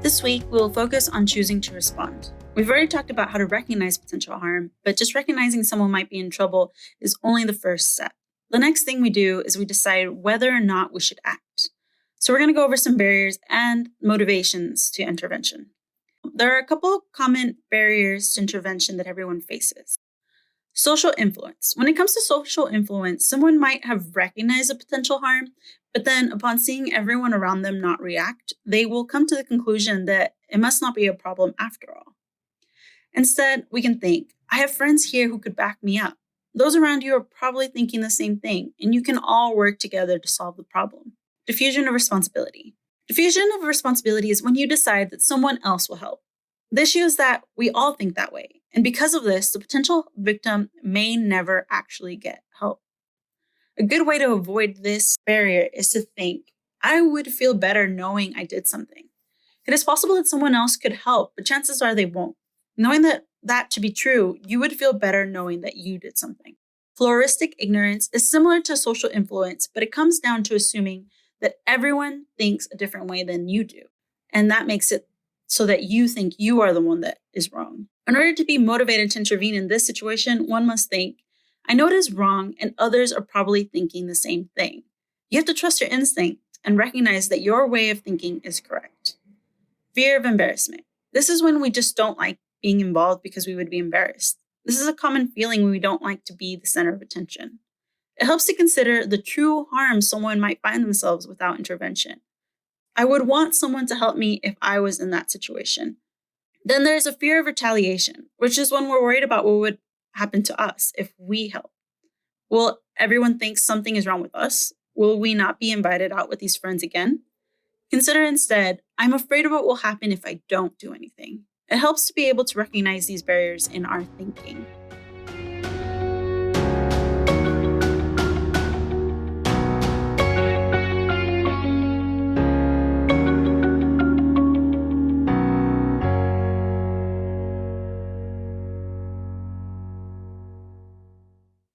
This week, we will focus on choosing to respond. We've already talked about how to recognize potential harm, but just recognizing someone might be in trouble is only the first step. The next thing we do is we decide whether or not we should act. So we're going to go over some barriers and motivations to intervention. There are a couple common barriers to intervention that everyone faces. Social influence. When it comes to social influence, someone might have recognized a potential harm, but then upon seeing everyone around them not react, they will come to the conclusion that it must not be a problem after all. Instead, we can think, I have friends here who could back me up. Those around you are probably thinking the same thing, and you can all work together to solve the problem. Diffusion of responsibility. Diffusion of responsibility is when you decide that someone else will help. The issue is that we all think that way, and because of this, the potential victim may never actually get help. A good way to avoid this barrier is to think, I would feel better knowing I did something. It is possible that someone else could help, but chances are they won't. Knowing that to be true, you would feel better knowing that you did something. Floristic ignorance is similar to social influence, but it comes down to assuming that everyone thinks a different way than you do, and that makes it so that you think you are the one that is wrong. In order to be motivated to intervene in this situation, one must think, I know it is wrong and others are probably thinking the same thing. You have to trust your instinct and recognize that your way of thinking is correct. Fear of embarrassment. This is when we just don't like being involved because we would be embarrassed. This is a common feeling when we don't like to be the center of attention. It helps to consider the true harm someone might find themselves without intervention. I would want someone to help me if I was in that situation. Then there's a fear of retaliation, which is when we're worried about what would happen to us if we help. Will everyone think something is wrong with us? Will we not be invited out with these friends again? Consider instead, I'm afraid of what will happen if I don't do anything. It helps to be able to recognize these barriers in our thinking.